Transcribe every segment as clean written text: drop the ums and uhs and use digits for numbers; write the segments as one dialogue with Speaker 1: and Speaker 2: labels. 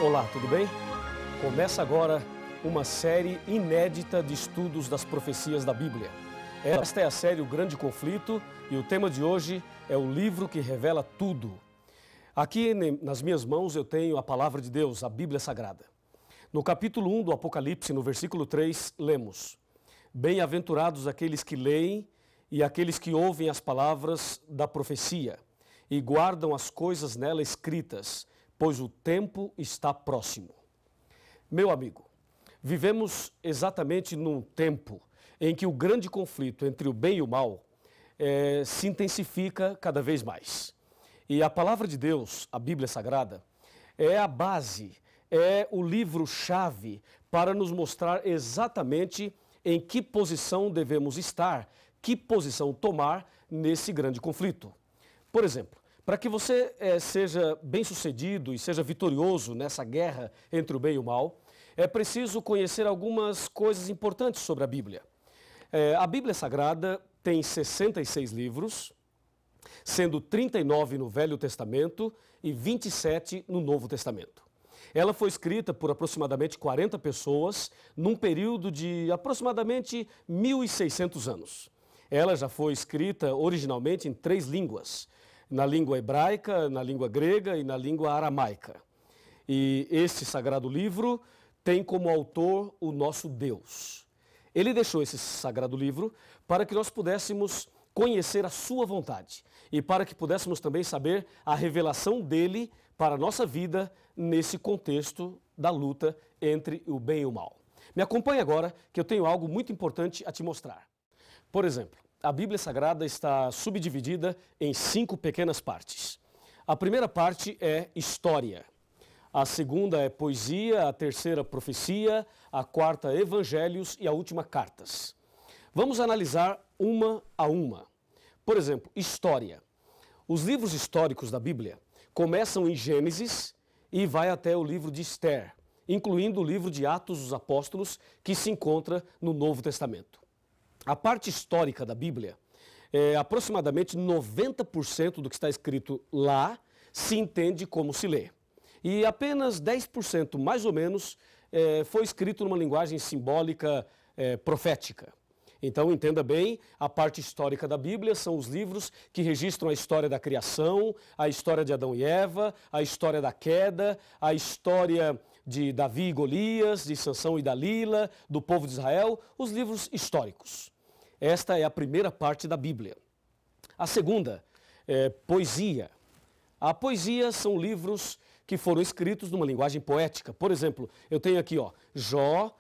Speaker 1: Olá, tudo bem? Começa agora uma série inédita de estudos das profecias da Bíblia. Esta é a série O Grande Conflito e o tema de hoje é o livro que revela tudo. Aqui nas minhas mãos eu tenho a palavra de Deus, a Bíblia Sagrada. No capítulo 1 do Apocalipse, no versículo 3, lemos: Bem-aventurados aqueles que leem e aqueles que ouvem as palavras da profecia e guardam as coisas nela escritas, pois o tempo está próximo. Meu amigo, vivemos exatamente num tempo em que o grande conflito entre o bem e o mal se intensifica cada vez mais. E a palavra de Deus, a Bíblia Sagrada, é a base, é o livro-chave para nos mostrar exatamente em que posição devemos estar, que posição tomar nesse grande conflito. Por exemplo, para que você seja bem-sucedido e seja vitorioso nessa guerra entre o bem e o mal, é preciso conhecer algumas coisas importantes sobre a Bíblia. A Bíblia Sagrada tem 66 livros, sendo 39 no Velho Testamento e 27 no Novo Testamento. Ela foi escrita por aproximadamente 40 pessoas num período de aproximadamente 1.600 anos. Ela já foi escrita originalmente em 3 línguas, na língua hebraica, na língua grega e na língua aramaica. E este sagrado livro tem como autor o nosso Deus. Ele deixou esse sagrado livro para que nós pudéssemos conhecer a sua vontade e para que pudéssemos também saber a revelação dele para a nossa vida nesse contexto da luta entre o bem e o mal. Me acompanhe agora que eu tenho algo muito importante a te mostrar. Por exemplo, a Bíblia Sagrada está subdividida em 5 pequenas partes. A primeira parte é história, a segunda é poesia, a terceira profecia, a quarta evangelhos e a última cartas. Vamos analisar uma a uma. Por exemplo, história. Os livros históricos da Bíblia começam em Gênesis e vai até o livro de Esther, incluindo o livro de Atos dos Apóstolos, que se encontra no Novo Testamento. A parte histórica da Bíblia, aproximadamente 90% do que está escrito lá se entende como se lê. E apenas 10%, mais ou menos, foi escrito numa linguagem simbólica profética. Então, entenda bem, a parte histórica da Bíblia são os livros que registram a história da criação, a história de Adão e Eva, a história da queda, a história de Davi e Golias, de Sansão e Dalila, do povo de Israel, os livros históricos. Esta é a primeira parte da Bíblia. A segunda é poesia. A poesia são livros que foram escritos numa linguagem poética. Por exemplo, eu tenho aqui Jó,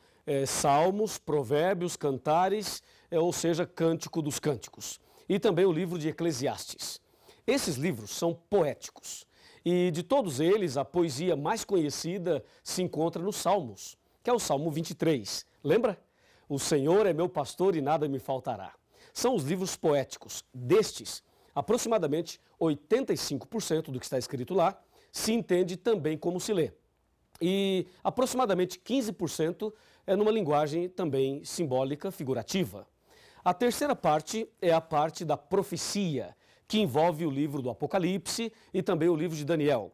Speaker 1: Salmos, Provérbios, Cantares, ou seja, Cântico dos Cânticos. E também o livro de Eclesiastes. Esses livros são poéticos. E de todos eles, a poesia mais conhecida se encontra nos Salmos, que é o Salmo 23. Lembra? O Senhor é meu pastor e nada me faltará. São os livros poéticos. Destes, aproximadamente 85% do que está escrito lá se entende também como se lê. E aproximadamente 15% é numa linguagem também simbólica, figurativa. A terceira parte é a parte da profecia, que envolve o livro do Apocalipse e também o livro de Daniel.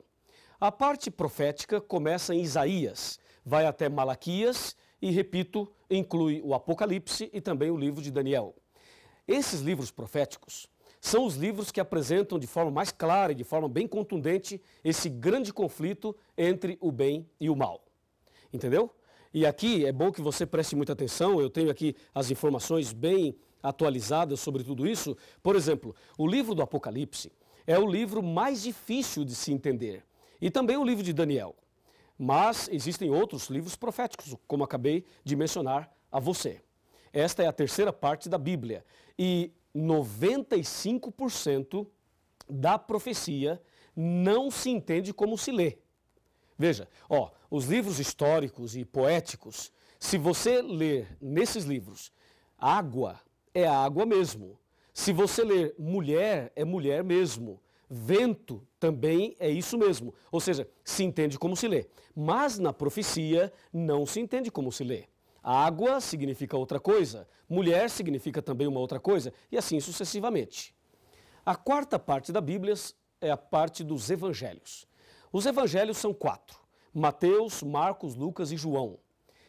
Speaker 1: A parte profética começa em Isaías, vai até Malaquias e, repito, inclui o Apocalipse e também o livro de Daniel. Esses livros proféticos são os livros que apresentam de forma mais clara e de forma bem contundente esse grande conflito entre o bem e o mal. Entendeu? E aqui é bom que você preste muita atenção, eu tenho aqui as informações bem atualizadas sobre tudo isso. Por exemplo, o livro do Apocalipse é o livro mais difícil de se entender. E também o livro de Daniel. Mas existem outros livros proféticos, como acabei de mencionar a você. Esta é a terceira parte da Bíblia. E 95% da profecia não se entende como se lê. Veja, os livros históricos e poéticos, se você ler nesses livros, água é água mesmo. Se você ler mulher, é mulher mesmo. Vento também é isso mesmo. Ou seja, se entende como se lê. Mas na profecia não se entende como se lê. Água significa outra coisa, mulher significa também uma outra coisa, e assim sucessivamente. A quarta parte da Bíblia é a parte dos evangelhos. Os evangelhos são 4. Mateus, Marcos, Lucas e João.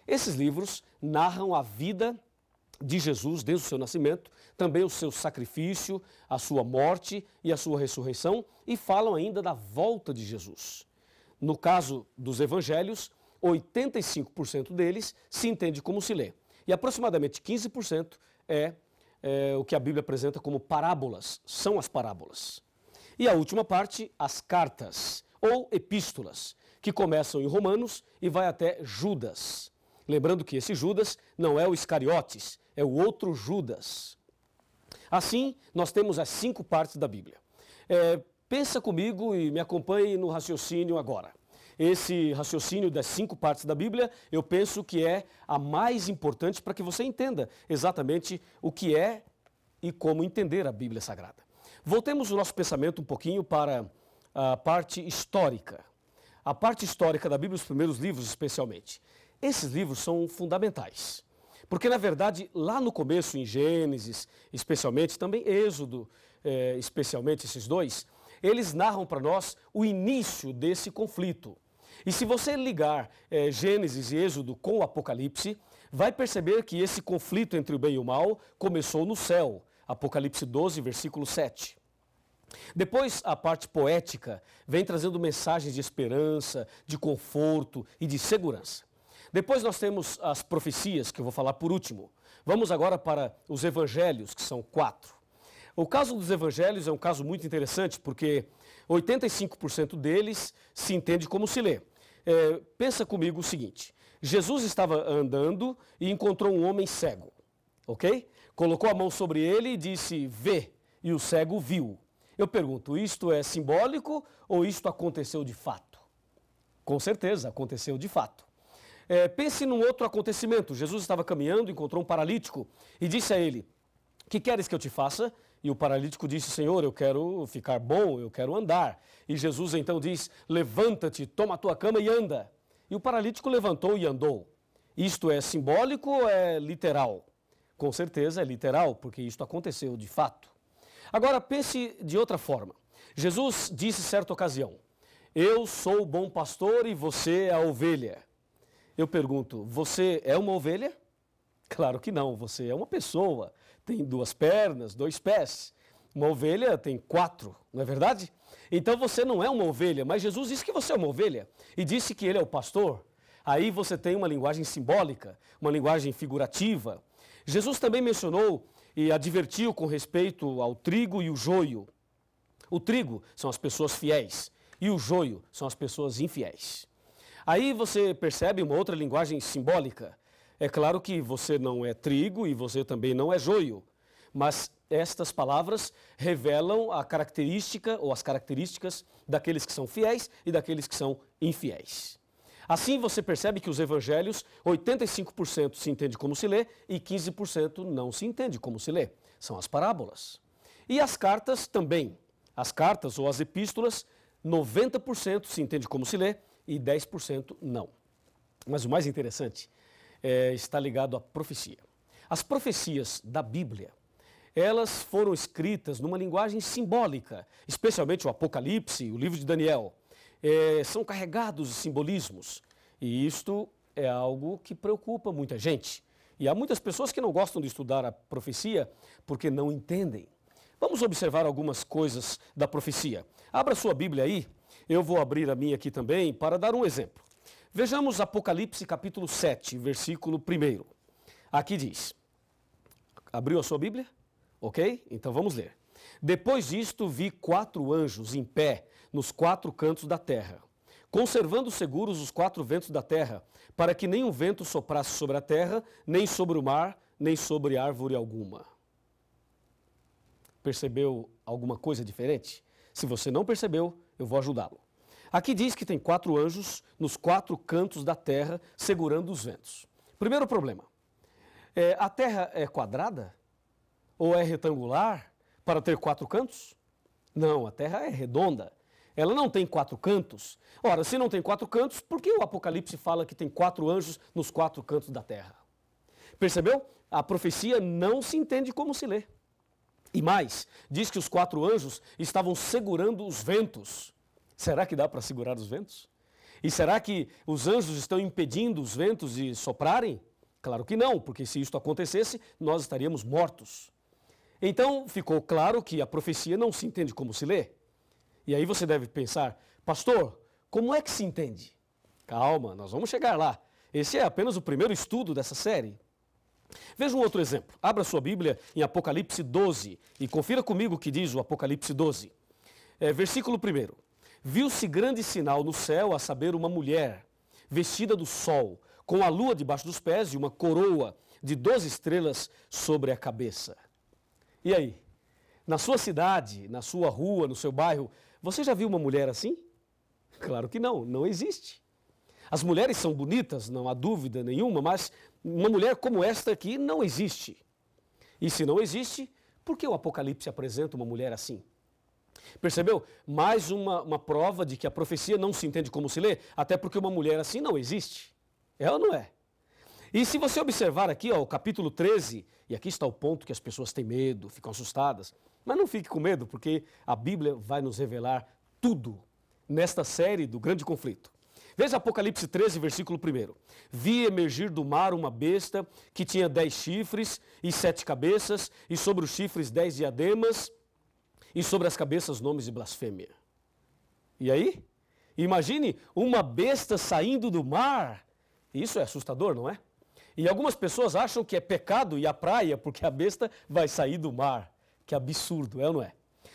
Speaker 1: Esses livros narram a vida de Jesus desde o seu nascimento, também o seu sacrifício, a sua morte e a sua ressurreição, e falam ainda da volta de Jesus. No caso dos evangelhos, 85% deles se entende como se lê, e aproximadamente 15% é o que a Bíblia apresenta como parábolas, são as parábolas. E a última parte, as cartas, ou epístolas, que começam em Romanos e vai até Judas. Lembrando que esse Judas não é o Iscariotes, é o outro Judas. Assim, nós temos as 5 partes da Bíblia. Pensa comigo e me acompanhe no raciocínio agora. Esse raciocínio das 5 partes da Bíblia, eu penso que é a mais importante para que você entenda exatamente o que é e como entender a Bíblia Sagrada. Voltemos o nosso pensamento um pouquinho para a parte histórica. A parte histórica da Bíblia, os primeiros livros especialmente. Esses livros são fundamentais, porque na verdade lá no começo, em Gênesis, especialmente, também Êxodo, especialmente esses dois, eles narram para nós o início desse conflito. E se você ligar Gênesis e Êxodo com o Apocalipse, vai perceber que esse conflito entre o bem e o mal começou no céu, Apocalipse 12, versículo 7. Depois, a parte poética vem trazendo mensagens de esperança, de conforto e de segurança. Depois nós temos as profecias, que eu vou falar por último. Vamos agora para os evangelhos, que são 4. O caso dos evangelhos é um caso muito interessante, porque 85% deles se entende como se lê. Pensa comigo o seguinte, Jesus estava andando e encontrou um homem cego, ok? Colocou a mão sobre ele e disse, vê, e o cego viu. Eu pergunto, isto é simbólico ou isto aconteceu de fato? Com certeza, aconteceu de fato. Pense num outro acontecimento. Jesus estava caminhando, encontrou um paralítico e disse a ele, que queres que eu te faça? E o paralítico disse, Senhor, eu quero ficar bom, eu quero andar. E Jesus então diz, levanta-te, toma a tua cama e anda. E o paralítico levantou e andou. Isto é simbólico ou é literal? Com certeza é literal, porque isto aconteceu de fato. Agora pense de outra forma. Jesus disse certa ocasião, eu sou o bom pastor e você é a ovelha. Eu pergunto, você é uma ovelha? Claro que não, você é uma pessoa, tem 2 pernas, 2 pés. Uma ovelha tem 4, não é verdade? Então você não é uma ovelha, mas Jesus disse que você é uma ovelha e disse que ele é o pastor. Aí você tem uma linguagem simbólica, uma linguagem figurativa. Jesus também mencionou e advertiu com respeito ao trigo e o joio. O trigo são as pessoas fiéis e o joio são as pessoas infiéis. Aí você percebe uma outra linguagem simbólica. É claro que você não é trigo e você também não é joio, mas estas palavras revelam a característica ou as características daqueles que são fiéis e daqueles que são infiéis. Assim você percebe que os evangelhos, 85% se entende como se lê e 15% não se entende como se lê. São as parábolas. E as cartas também. As cartas ou as epístolas, 90% se entende como se lê e 10% não. Mas o mais interessante está ligado à profecia. As profecias da Bíblia, elas foram escritas numa linguagem simbólica, especialmente o Apocalipse, o livro de Daniel. São carregados de simbolismos e isto é algo que preocupa muita gente. E há muitas pessoas que não gostam de estudar a profecia porque não entendem. Vamos observar algumas coisas da profecia. Abra sua Bíblia aí, eu vou abrir a minha aqui também para dar um exemplo. Vejamos Apocalipse capítulo 7, versículo 1. Aqui diz, abriu a sua Bíblia? Ok? Então vamos ler. Depois disto vi 4 anjos em pé nos 4 cantos da terra, conservando seguros os 4 ventos da terra, para que nenhum vento soprasse sobre a terra, nem sobre o mar, nem sobre árvore alguma. Percebeu alguma coisa diferente? Se você não percebeu, eu vou ajudá-lo. Aqui diz que tem 4 anjos nos 4 cantos da terra, segurando os ventos. Primeiro problema, a terra é quadrada? Ou é retangular para ter 4 cantos? Não, a terra é redonda. Ela não tem 4 cantos. Ora, se não tem 4 cantos, por que o Apocalipse fala que tem 4 anjos nos 4 cantos da terra? Percebeu? A profecia não se entende como se lê. E mais, diz que os 4 anjos estavam segurando os ventos. Será que dá para segurar os ventos? E será que os anjos estão impedindo os ventos de soprarem? Claro que não, porque se isto acontecesse, nós estaríamos mortos. Então, ficou claro que a profecia não se entende como se lê. E aí você deve pensar, pastor, como é que se entende? Calma, nós vamos chegar lá. Esse é apenas o primeiro estudo dessa série. Veja um outro exemplo. Abra sua Bíblia em Apocalipse 12 e confira comigo o que diz o Apocalipse 12. Versículo 1. Viu-se grande sinal no céu, a saber, uma mulher vestida do sol, com a lua debaixo dos pés e uma coroa de 12 estrelas sobre a cabeça. E aí? Na sua cidade, na sua rua, no seu bairro, você já viu uma mulher assim? Claro que não, não existe. As mulheres são bonitas, não há dúvida nenhuma, mas uma mulher como esta aqui não existe. E se não existe, por que o Apocalipse apresenta uma mulher assim? Percebeu? Mais uma prova de que a profecia não se entende como se lê, até porque uma mulher assim não existe. É ou não é? E se você observar aqui, ó, o capítulo 13, e aqui está o ponto que as pessoas têm medo, ficam assustadas, mas não fique com medo, porque a Bíblia vai nos revelar tudo nesta série do grande conflito. Veja Apocalipse 13, versículo 1. Vi emergir do mar uma besta que tinha 10 chifres e 7 cabeças, e sobre os chifres 10 diademas, e sobre as cabeças nomes de blasfêmia. E aí? Imagine uma besta saindo do mar. Isso é assustador, não é? E algumas pessoas acham que é pecado ir à praia porque a besta vai sair do mar. Que absurdo, é ou não é?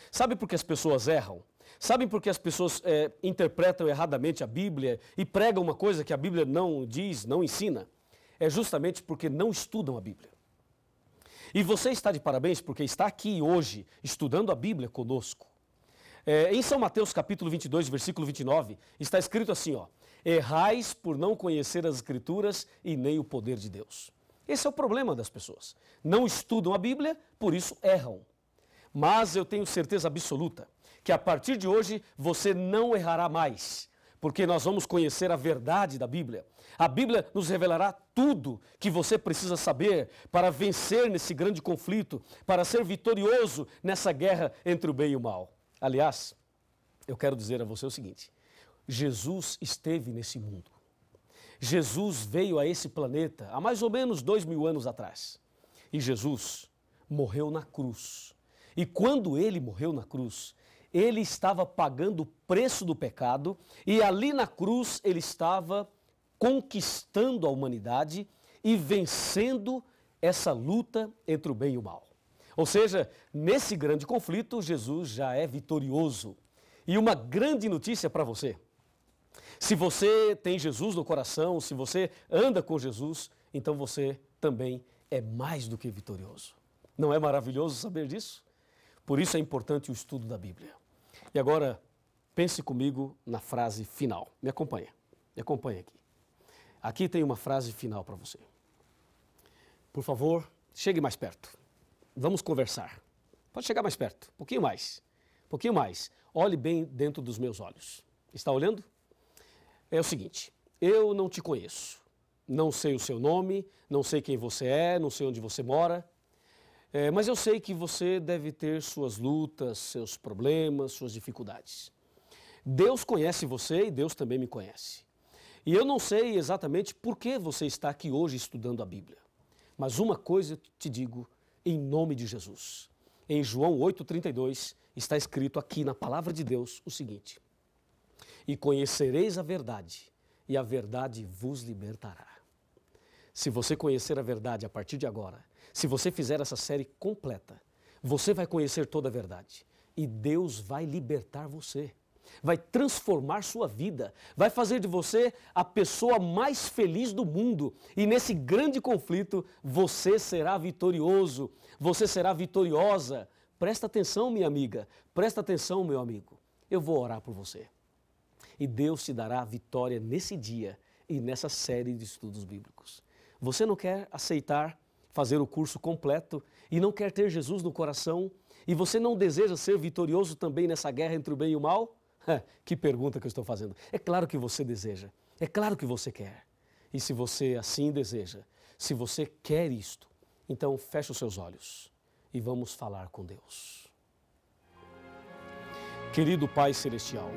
Speaker 1: Sabe por que as pessoas erram? Sabem por que as pessoas interpretam erradamente a Bíblia e pregam uma coisa que a Bíblia não diz, não ensina? É justamente porque não estudam a Bíblia. E você está de parabéns porque está aqui hoje estudando a Bíblia conosco. Em São Mateus capítulo 22, versículo 29, está escrito assim, ó: errais por não conhecer as Escrituras e nem o poder de Deus. Esse é o problema das pessoas. Não estudam a Bíblia, por isso erram. Mas eu tenho certeza absoluta que a partir de hoje você não errará mais, porque nós vamos conhecer a verdade da Bíblia. A Bíblia nos revelará tudo que você precisa saber para vencer nesse grande conflito, para ser vitorioso nessa guerra entre o bem e o mal. Aliás, eu quero dizer a você o seguinte: Jesus esteve nesse mundo. Jesus veio a esse planeta há mais ou menos 2000 anos atrás. E Jesus morreu na cruz. E quando ele morreu na cruz, ele estava pagando o preço do pecado e ali na cruz ele estava conquistando a humanidade e vencendo essa luta entre o bem e o mal. Ou seja, nesse grande conflito, Jesus já é vitorioso. E uma grande notícia para você: se você tem Jesus no coração, se você anda com Jesus, então você também é mais do que vitorioso. Não é maravilhoso saber disso? Por isso é importante o estudo da Bíblia. E agora, pense comigo na frase final. Me acompanha aqui. Aqui tem uma frase final para você. Por favor, chegue mais perto. Vamos conversar. Pode chegar mais perto, um pouquinho mais. Olhe bem dentro dos meus olhos. Está olhando? É o seguinte: eu não te conheço. Não sei o seu nome, não sei quem você é, não sei onde você mora. Mas eu sei que você deve ter suas lutas, seus problemas, suas dificuldades. Deus conhece você e Deus também me conhece. E eu não sei exatamente por que você está aqui hoje estudando a Bíblia. Mas uma coisa eu te digo em nome de Jesus. Em João 8,32 está escrito aqui na palavra de Deus o seguinte: e conhecereis a verdade, e a verdade vos libertará. Se você conhecer a verdade a partir de agora, se você fizer essa série completa, você vai conhecer toda a verdade. E Deus vai libertar você, vai transformar sua vida, vai fazer de você a pessoa mais feliz do mundo. E nesse grande conflito, você será vitorioso, você será vitoriosa. Presta atenção, minha amiga, presta atenção, meu amigo. Eu vou orar por você. E Deus te dará a vitória nesse dia e nessa série de estudos bíblicos. Você não quer aceitar fazer o curso completo e não quer ter Jesus no coração e você não deseja ser vitorioso também nessa guerra entre o bem e o mal? Que pergunta que eu estou fazendo. É claro que você deseja, é claro que você quer. E se você assim deseja, se você quer isto, então feche os seus olhos e vamos falar com Deus. Querido Pai Celestial,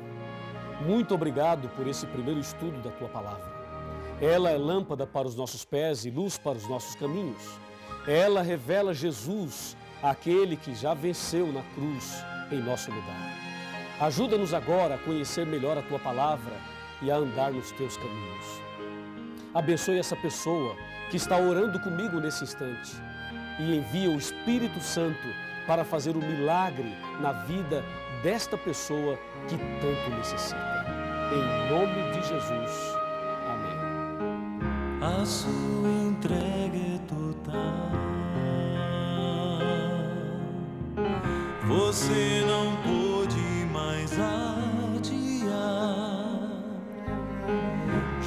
Speaker 1: Muito obrigado por esse primeiro estudo da Tua Palavra. Ela é lâmpada para os nossos pés e luz para os nossos caminhos. Ela revela Jesus, aquele que já venceu na cruz em nosso lugar. Ajuda-nos agora a conhecer melhor a Tua Palavra e a andar nos Teus caminhos. Abençoe essa pessoa que está orando comigo nesse instante e envia o Espírito Santo para fazer o milagre na vida desta pessoa que tanto necessita. Em nome de Jesus. Amém.
Speaker 2: A sua entrega é total. Você não pôde mais adiar.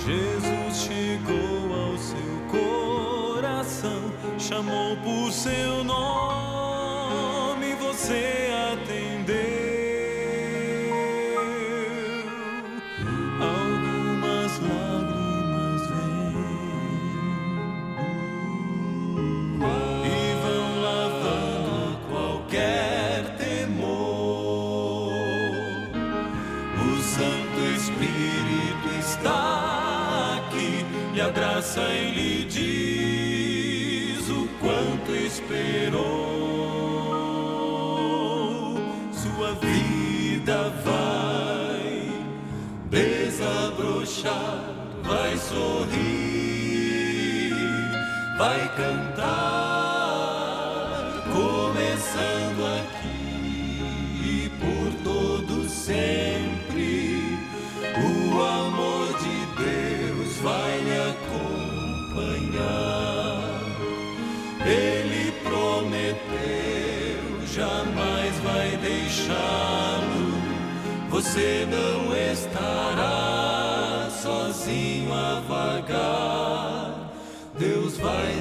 Speaker 2: Jesus chegou ao seu coração, chamou por seu nome, você atendeu. Algumas lágrimas vêm e vão lavando qualquer temor. O Santo Espírito está aqui, lhe abraça e lhe diz o quanto esperou. Sua vida vai desabrochar, vai sorrir, vai cantar, começando aqui e por todo sempre. O amor de Deus vai lhe acompanhar. Ele prometeu, jamais vai deixá-lo. Você não estará sozinho a vagar. Deus vai